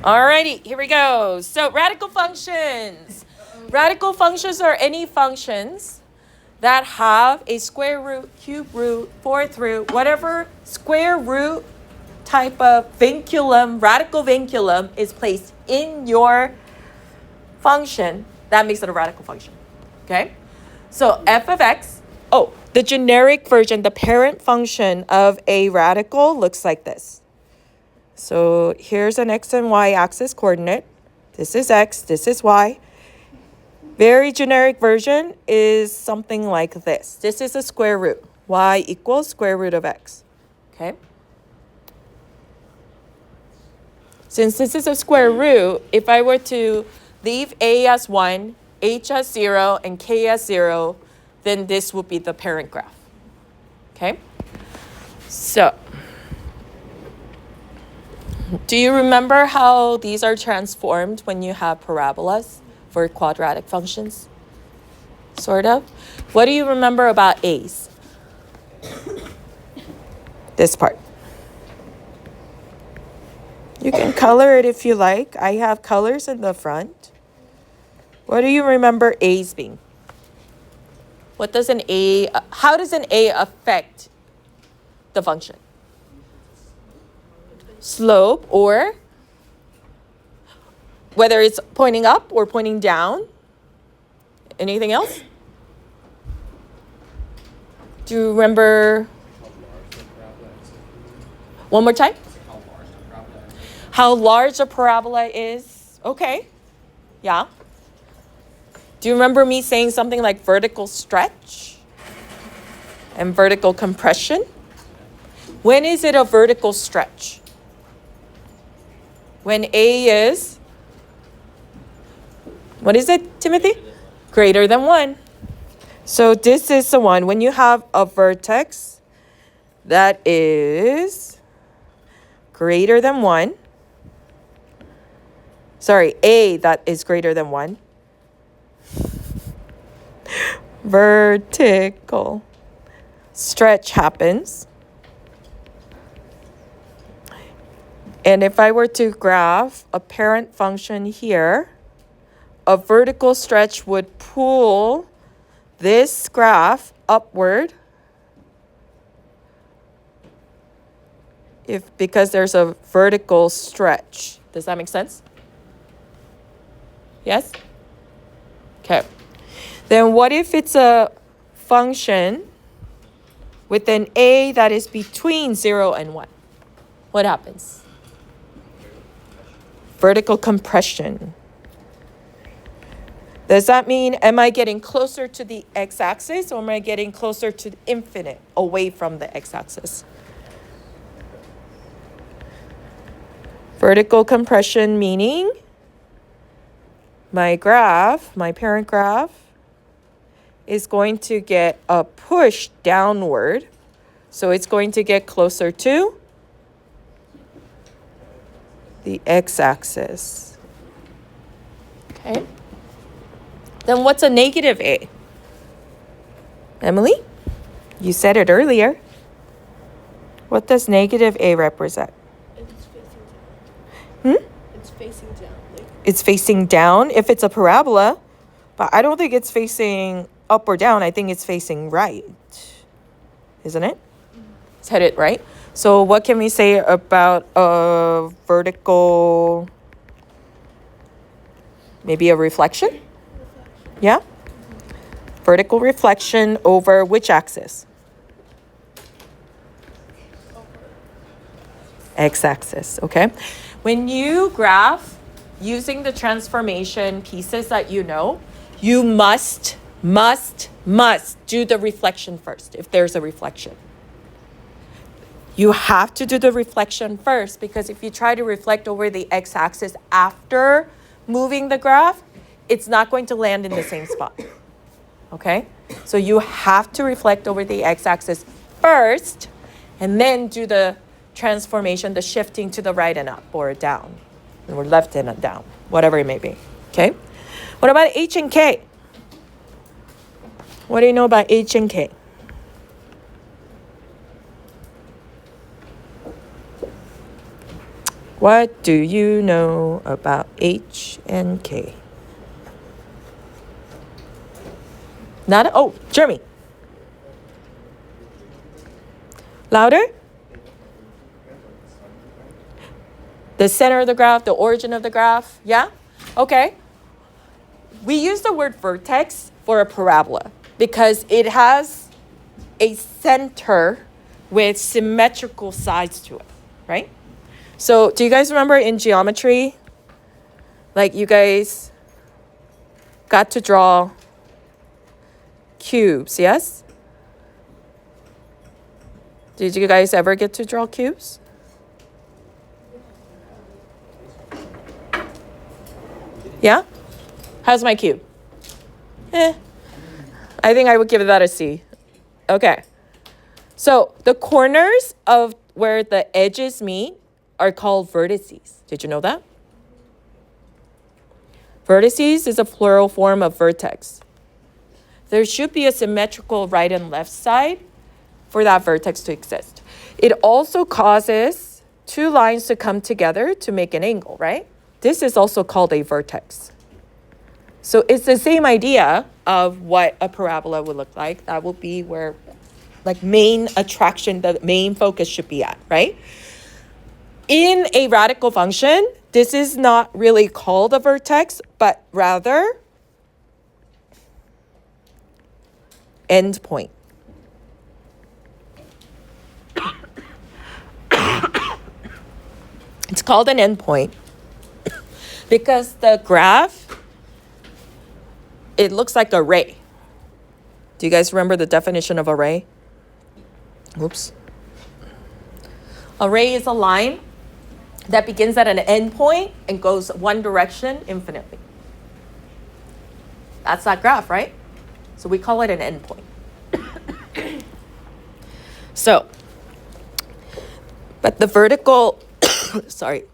Alrighty, here we go. So radical functions. Radical functions are any functions that have a square root, cube root, fourth root, whatever square root type of vinculum, radical vinculum is placed in your function. That makes it a radical function. Okay? So f of x, the generic version, the parent function of a radical looks like this. So here's an x and y axis coordinate. This is x, this is y. Very generic version is something like this. This is a square root. Y equals square root of x. Okay? Since this is a square root, if I were to leave a as 1, h as 0, and k as 0, then this would be the parent graph. Okay? So, do you remember how these are transformed when you have parabolas for quadratic functions? Sort of. What do you remember about a's? This part. You can color it if you like. I have colors in the front. What do you remember a's being? How does an a affect the function? Slope, or whether it's pointing up or pointing down. Anything else? Do you remember? One more time? How large a parabola is? Okay. Yeah. Do you remember me saying something like vertical stretch and vertical compression? When is it a vertical stretch? When a is, what is it, Timothy? Greater than 1. So this is the one. When you have a vertex that is greater than 1, a that is greater than 1, vertical stretch happens. And if I were to graph a parent function here, a vertical stretch would pull this graph upward because there's a vertical stretch. Does that make sense? Yes? Okay. Then what if it's a function with an a that is between 0 and 1? What happens? Vertical compression. Does that mean, am I getting closer to the x-axis, or am I getting closer to the infinite, away from the x-axis? Vertical compression meaning my graph, my parent graph, is going to get a push downward. So it's going to get closer to the x-axis. Okay. Then what's a negative a? Emily? You said it earlier. What does negative a represent? It's facing down. It's facing down. It's facing down if it's a parabola, but I don't think it's facing up or down. I think it's facing right. Isn't it? It's headed right. So what can we say about a vertical, maybe a reflection? Yeah? Vertical reflection over which axis? X-axis, okay? When you graph using the transformation pieces that you know, you must do the reflection first if there's a reflection. You have to do the reflection first, because if you try to reflect over the x-axis after moving the graph, it's not going to land in the same spot. Okay? So you have to reflect over the x-axis first, and then do the transformation, the shifting to the right and up, or down, or left and down, whatever it may be. Okay? What about h and k? What do you know about h and k? What do you know about H and K? Oh, Jeremy. Louder? The center of the graph, the origin of the graph. Yeah? Okay. We use the word vertex for a parabola because it has a center with symmetrical sides to it, right? So do you guys remember in geometry, like you guys got to draw cubes, yes? Did you guys ever get to draw cubes? Yeah? How's my cube? I think I would give that a C. Okay. So the corners of where the edges meet are called vertices. Did you know that? Vertices is a plural form of vertex. There should be a symmetrical right and left side for that vertex to exist. It also causes two lines to come together to make an angle, right? This is also called a vertex. So it's the same idea of what a parabola would look like. That will be where like main attraction, the main focus should be at, right? In a radical function, this is not really called a vertex, but rather endpoint. It's called an endpoint because the graph, it looks like a ray. Do you guys remember the definition of a ray? Oops. A ray is a line that begins at an endpoint and goes one direction infinitely. That's that graph, right? So we call it an endpoint. So, but the vertical,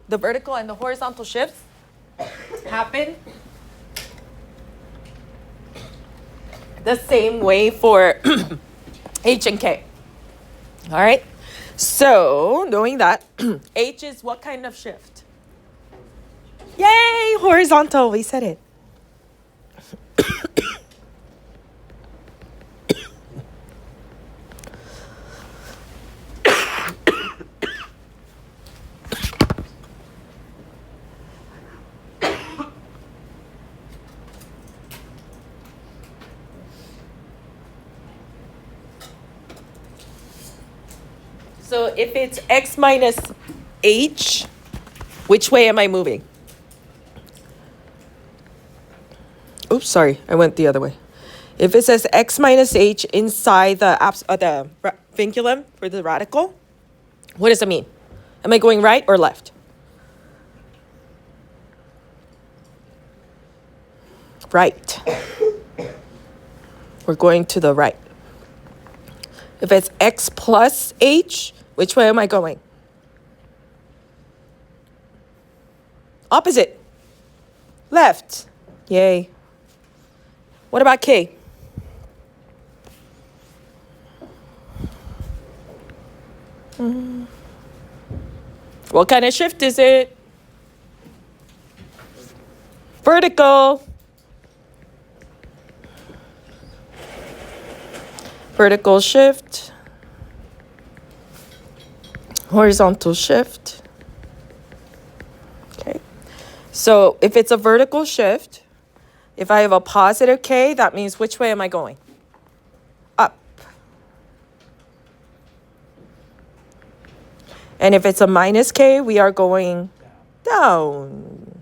the vertical and the horizontal shifts happen the same way for H and K. All right. So knowing that, H is what kind of shift? Yay, horizontal, we said it. So if it's x minus h, which way am I moving? Oops, sorry, I went the other way. If it says x minus h inside the vinculum for the radical, what does it mean? Am I going right or left? Right. We're going to the right. If it's x plus h, which way am I going? Opposite. Left. Yay. What about k? What kind of shift is it? Vertical. Vertical shift. Horizontal shift. Okay. So if it's a vertical shift, if I have a positive k, that means which way am I going? Up. And if it's a minus k, we are going down.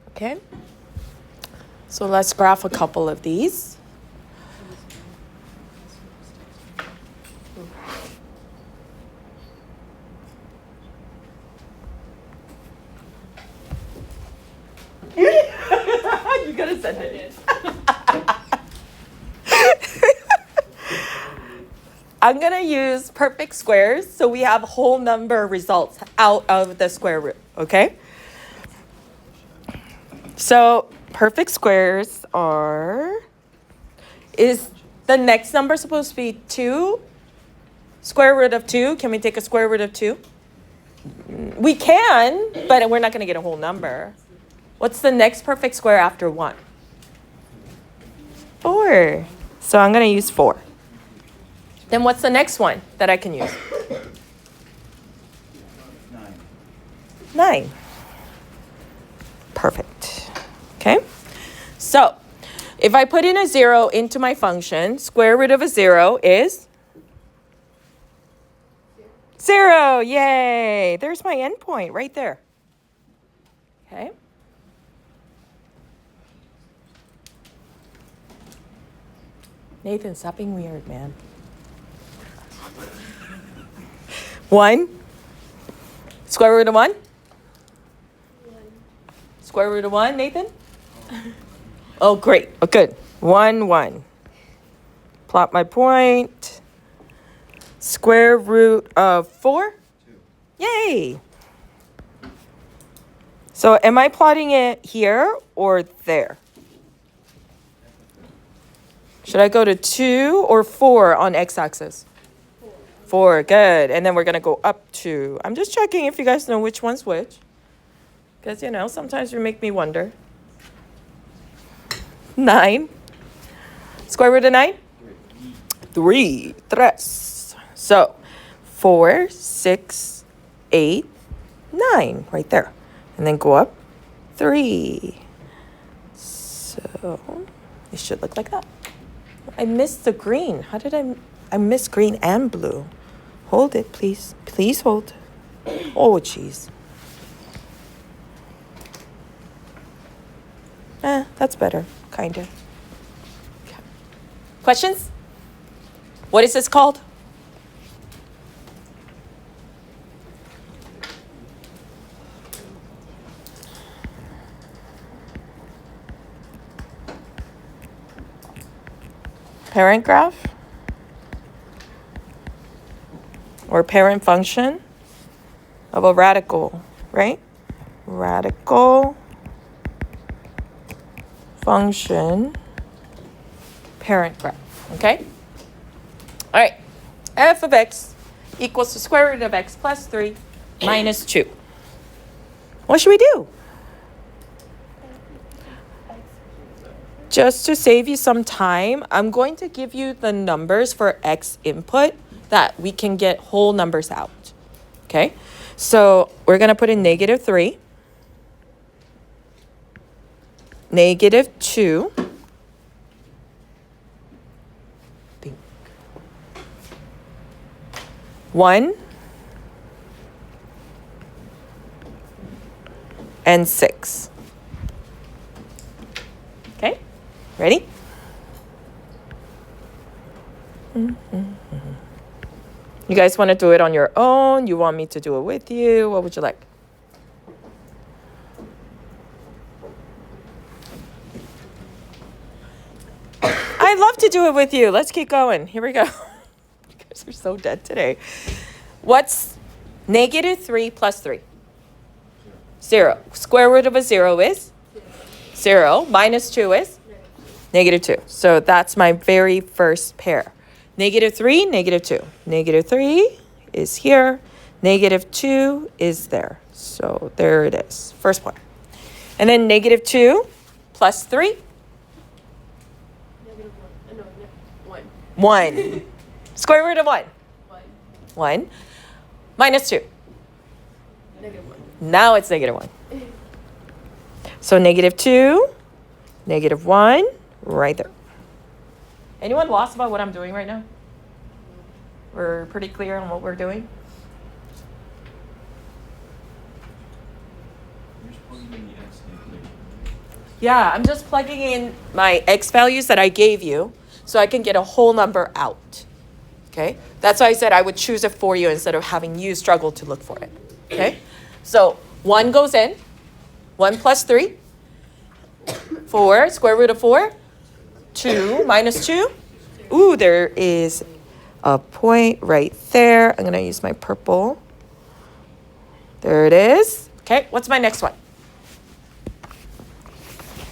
Okay. So let's graph a couple of these. You gotta send it. I'm gonna use perfect squares so we have whole number results out of the square root, okay? So perfect squares is the next number supposed to be 2 Square root of 2. Can we take a square root of 2? We can, but we're not going to get a whole number. What's the next perfect square after 1? 4. So I'm going to use 4. Then what's the next one that I can use? 9. Perfect. Okay? So if I put in a 0 into my function, square root of a 0 is 0. Yay! There's my endpoint right there. Okay? Nathan, stop being weird, man. 1. Square root of 1? Square root of 1, Nathan? Oh, great. Oh, good. 1, 1. Plot my point. Square root of 4? 2. Yay! So am I plotting it here or there? Should I go to 2 or 4 on x-axis? 4, good. And then we're going to go up 2. I'm just checking if you guys know which one's which. Because, sometimes you make me wonder. 9. Square root of 9? 3. 3. So 4, 6, 8, 9. Right there. And then go up 3. So it should look like that. I missed the green. How did I miss green and blue? Hold it, please. Please hold. Oh, jeez. That's better, kind of. Okay. Questions? What is this called? Parent graph? Or parent function of a radical, right? Radical function parent graph, okay? All right, f of x equals the square root of x plus 3 minus 2. What should we do? Just to save you some time, I'm going to give you the numbers for x input that we can get whole numbers out, okay? So we're going to put in negative 3, negative 2, 1, and 6. Okay, ready? You guys want to do it on your own? You want me to do it with you? What would you like? I'd love to do it with you. Let's keep going. Here we go. You guys are so dead today. What's negative 3 plus 3? 0. Square root of a 0 is? 0. Minus 2 is? Negative 2. So that's my very first pair. Negative 3, negative 2. Negative 3 is here. Negative 2 is there. So there it is. First one. And then negative 2 plus 3? Negative 1. No, 1. 1. Square root of 1? 1. 1. Minus 2? Negative 1. Now it's negative 1. So negative 2, negative 1, right there. Anyone lost about what I'm doing right now? We're pretty clear on what we're doing? Yeah, I'm just plugging in my x values that I gave you so I can get a whole number out. Okay? That's why I said I would choose it for you instead of having you struggle to look for it. Okay? So 1 goes in. 1 plus 3. 4, square root of 4. 2 minus 2. Ooh, there is a point right there. I'm going to use my purple. There it is. Okay, what's my next one?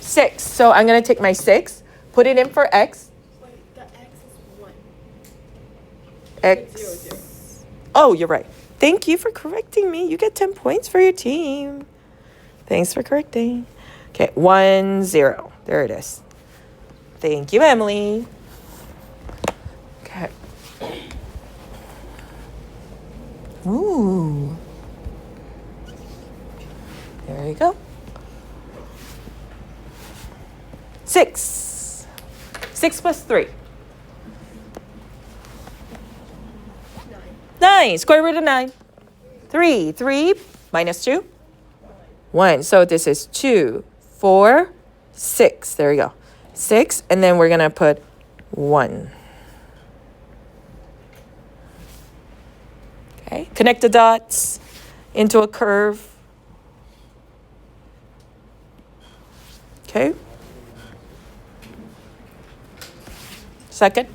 6. So I'm going to take my 6, put it in for x. Wait, the x is 1. X. Oh, you're right. Thank you for correcting me. You get 10 points for your team. Thanks for correcting. Okay, 1, 0. There it is. Thank you, Emily. Okay. Ooh. There you go. 6. 6 plus 3. 9. Square root of 9. 3. 3 minus 2. 1. So this is 2, 4, 6. There we go. 6. And then we're going to put 1. Okay. Connect the dots into a curve. Okay. Second.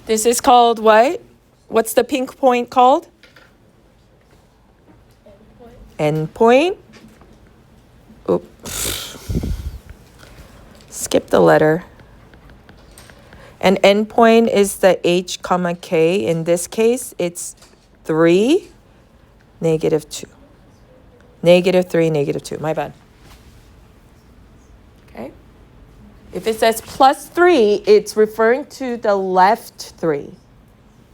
This is called what? What's the pink point called? Endpoint. Oops. Skip the letter. And endpoint is the h comma k. In this case, it's 3, -2. -3, -2. My bad. Okay. If it says plus 3, it's referring to the left 3.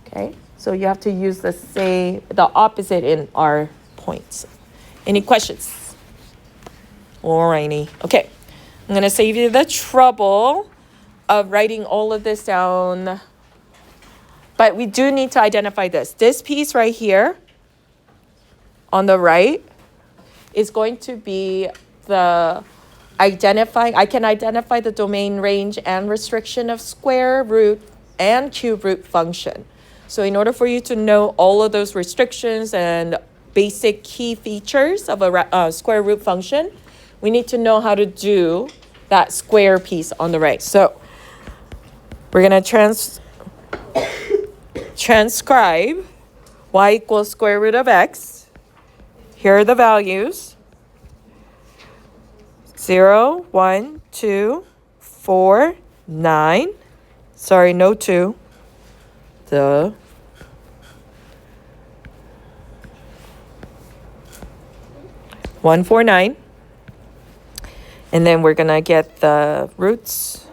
Okay. So you have to use the opposite in our points. Any questions? Alrighty. Okay. I'm going to save you the trouble of writing all of this down. But we do need to identify this. This piece right here on the right is going to be the identifying. I can identify the domain, range, and restriction of square root and cube root function. So in order for you to know all of those restrictions and basic key features of a square root function, we need to know how to do that square piece on the right. So we're going to transcribe y equals square root of x. Here are the values. 0, 1, 2, 4, 9. Sorry, no 2. The 149. And then we're going to get the roots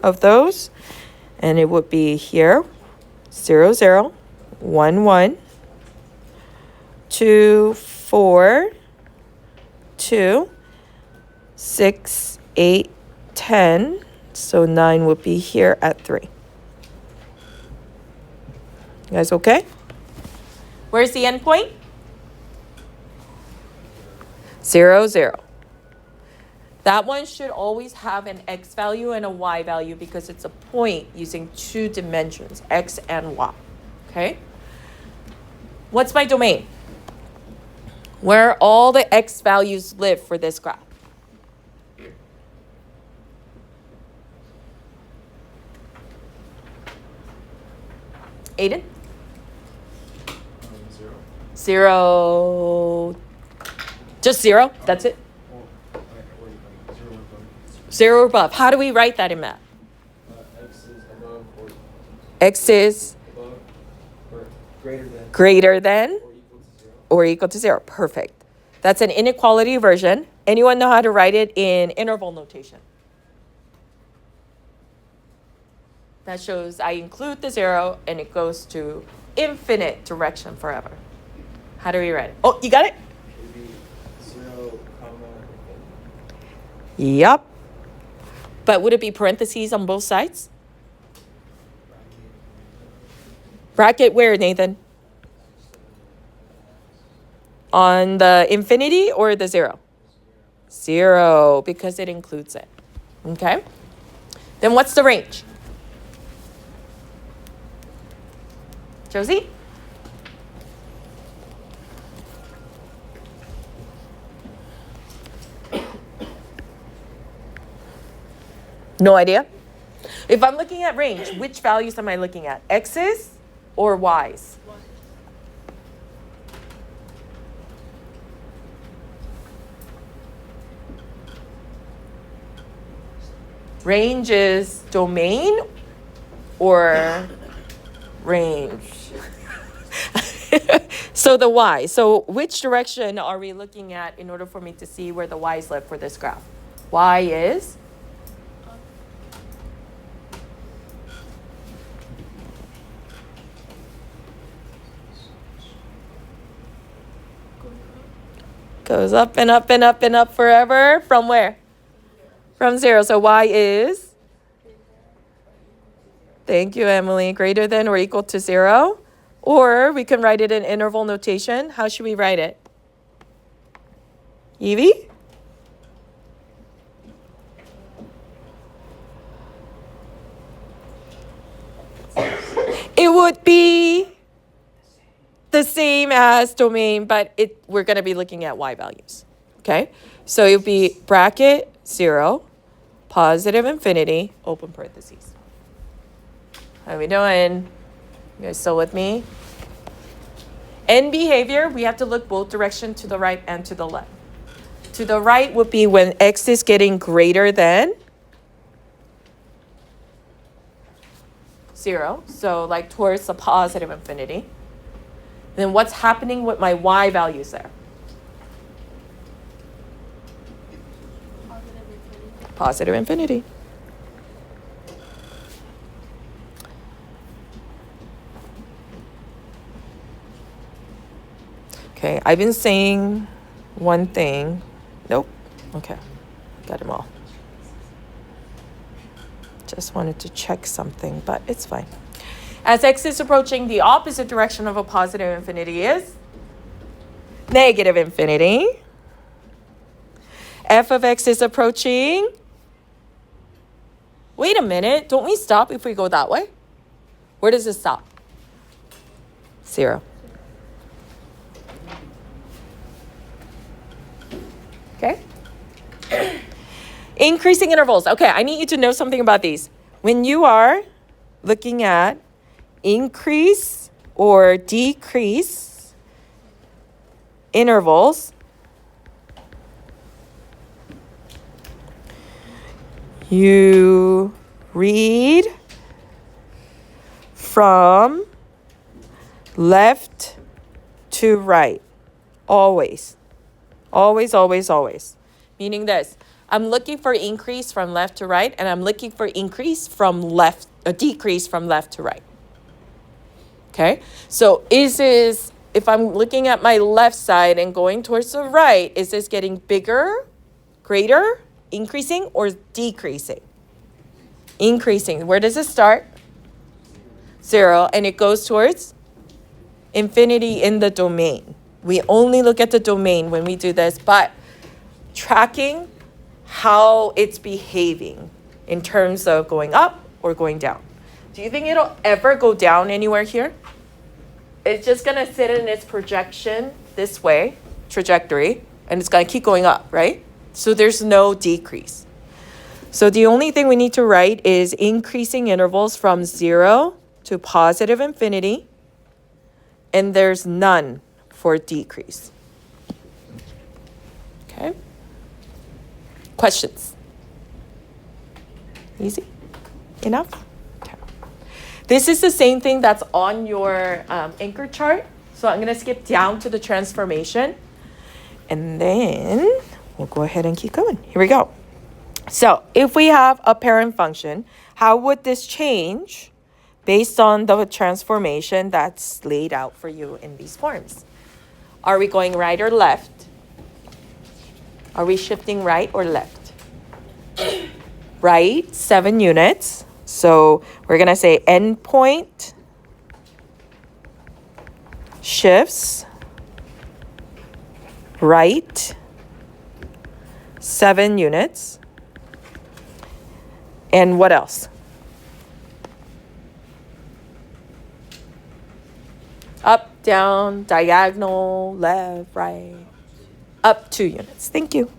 of those. And it would be here, 0, 0, 1, 1, 2, 4, 2, 6, 8, 10. So 9 would be here at 3. You guys okay? Where's the endpoint? 0, 0. That one should always have an x value and a y value because it's a point using 2 dimensions, x and y. Okay? What's my domain? Where all the x values live for this graph. Aiden? 0. 0. Just 0? That's it? 0 or above. How do we write that in math? X is above or X is above or greater than greater than or equal to 0. or equal to 0. Perfect. That's an inequality version. Anyone know how to write it in interval notation? That shows I include the 0 and it goes to infinite direction forever. How do we write it? Oh, you got it? It would be 0, comma, Yup. But would it be parentheses on both sides? Bracket where, Nathan? On the infinity or the 0? 0, because it includes it. Okay? Then what's the range? Josie? No idea? If I'm looking at range, which values am I looking at? X's or Y's? Range is domain or range? So the y. So which direction are we looking at in order for me to see where the y's live for this graph? Y is? Goes up and up and up and up forever. From where? From 0. So y is? Thank you, Emily. Greater than or equal to 0. Or we can write it in interval notation. How should we write it? Evie? It would be the same as domain, but we're going to be looking at y values. Okay? So it would be bracket 0, positive infinity, open parentheses. How are we doing? You guys still with me? In behavior, we have to look both direction, to the right and to the left. To the right would be when x is getting greater than 0. So like towards the positive infinity. Then what's happening with my y values there? Positive infinity. Okay, I've been saying one thing. Nope. Okay, got them all. Just wanted to check something, but it's fine. As x is approaching, the opposite direction of a positive infinity is negative infinity. F of x is approaching. Wait a minute. Don't we stop if we go that way? Where does it stop? 0. Okay. Increasing intervals. Okay, I need you to know something about these. When you are looking at increase or decrease intervals, you read from left to right. Always. Always, always, always. Meaning this. I'm looking for increase from left to right, and I'm looking for decrease from left to right. Okay? So if I'm looking at my left side and going towards the right, is this getting bigger, greater, increasing, or decreasing? Increasing. Where does it start? 0, and it goes towards infinity in the domain. We only look at the domain when we do this, but tracking how it's behaving in terms of going up or going down. Do you think it'll ever go down anywhere here? It's just going to sit in its projection this way, trajectory, and it's going to keep going up, right? So there's no decrease. So the only thing we need to write is increasing intervals from 0 to positive infinity, and there's none for decrease. Okay? Questions? Easy? Enough? Okay. This is the same thing that's on your anchor chart. So I'm going to skip down to the transformation. And then we'll go ahead and keep going. Here we go. So if we have a parent function, how would this change based on the transformation that's laid out for you in these forms? Are we going right or left? Are we shifting right or left? Right, 7 units. So we're going to say endpoint shifts right 7 units. And what else? Up, down, diagonal, left, right. Up 2 units. Thank you.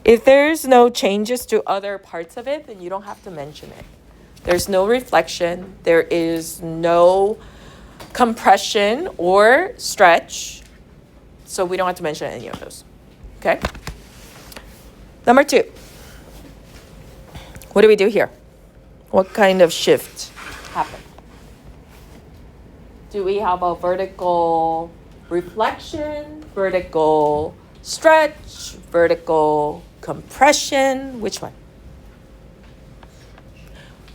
If there's no changes to other parts of it, then you don't have to mention it. There's no reflection. There is no compression or stretch. So we don't have to mention any of those. Okay? Number 2. What do we do here? What kind of shift happened? Do we have a vertical reflection, vertical stretch, vertical compression? Which one?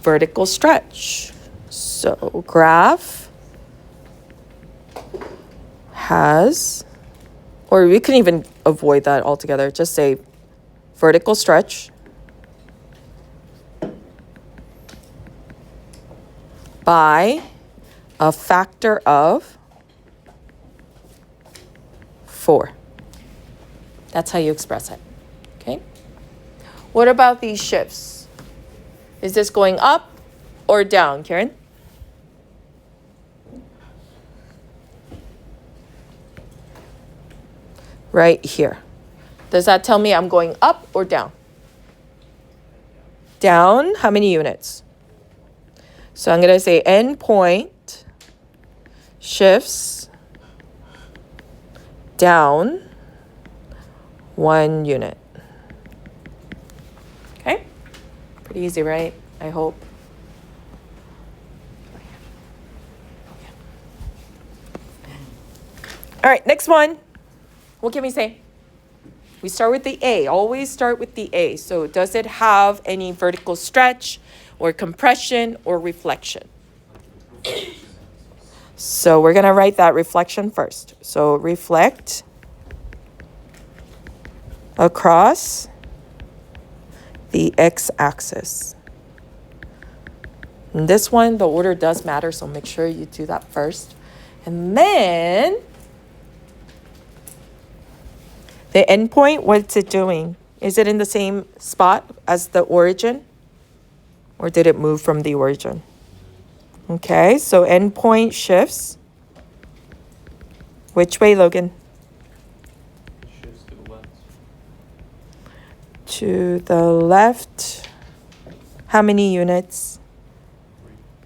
Vertical stretch. So graph has, or we can even avoid that altogether. Just say vertical stretch by a factor of 4. That's how you express it. Okay? What about these shifts? Is this going up or down, Karen? Right here. Does that tell me I'm going up or down? Down, how many units? So I'm going to say endpoint shifts down 1 unit. Okay? Pretty easy, right? I hope. All right, next one. What can we say? We start with the A. Always start with the A. So does it have any vertical stretch or compression or reflection? So we're going to write that reflection first. So reflect across the x-axis. And this one, the order does matter, so make sure you do that first. And then the endpoint, what's it doing? Is it in the same spot as the origin? Or did it move from the origin? Okay, so endpoint shifts. Which way, Logan? Shifts to the left. To the left. How many units?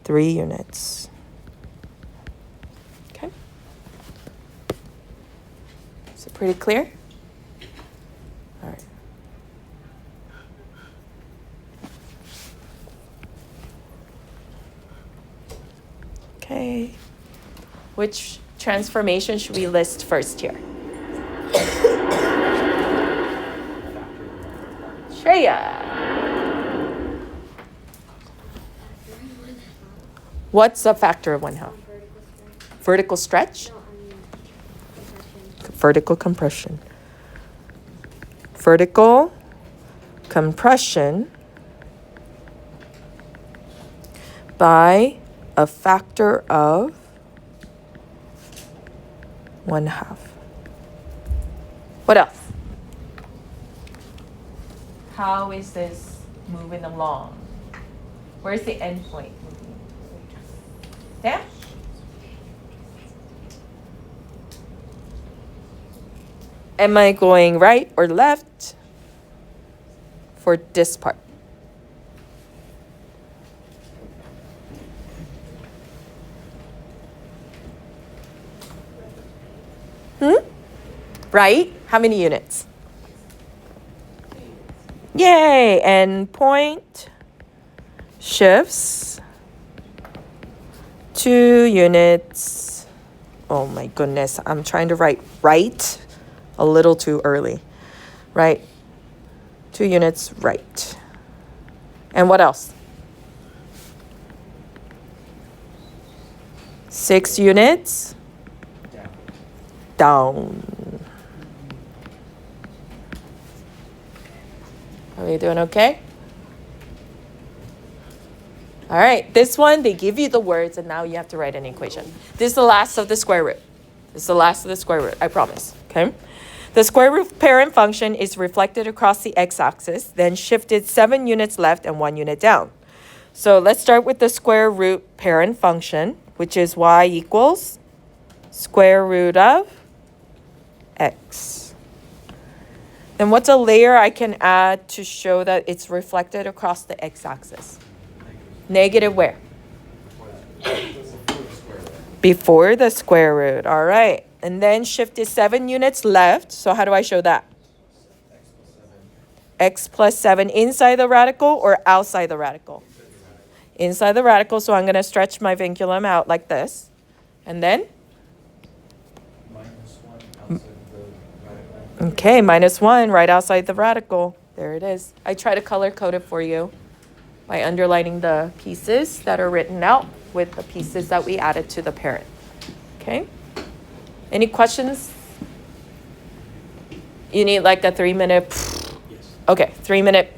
3 units. Okay. Is it pretty clear? All right. Okay. Which transformation should we list first here? Shreya. What's a factor of 1/2? Vertical stretch? Vertical compression. Vertical compression by a factor of 1/2. What else? How is this moving along? Where's the end point? There? Am I going right or left for this part? Right? How many units? Yay! And point shifts 2 units. Oh my goodness, I'm trying to write right a little too early. Right? 2 units right. And what else? 6 units down. Are we doing okay? All right, this one, they give you the words and now you have to write an equation. This is the last of the square root. This is the last of the square root, I promise, okay? The square root parent function is reflected across the x-axis, then shifted 7 units left and 1 unit down. So let's start with the square root parent function, which is y equals square root of x. Then what's a layer I can add to show that it's reflected across the x-axis? Negative where? Before the square root. All right. And then shifted 7 units left. So how do I show that? x plus 7 inside the radical or outside the radical? Inside the radical, so I'm going to stretch my vinculum out like this. And then? -1 outside the radical. Okay, -1 right outside the radical. There it is. I try to color code it for you by underlining the pieces that are written out with the pieces that we added to the parent. Okay? Any questions? You need like a 3-minute? Yes. Okay, 3-minute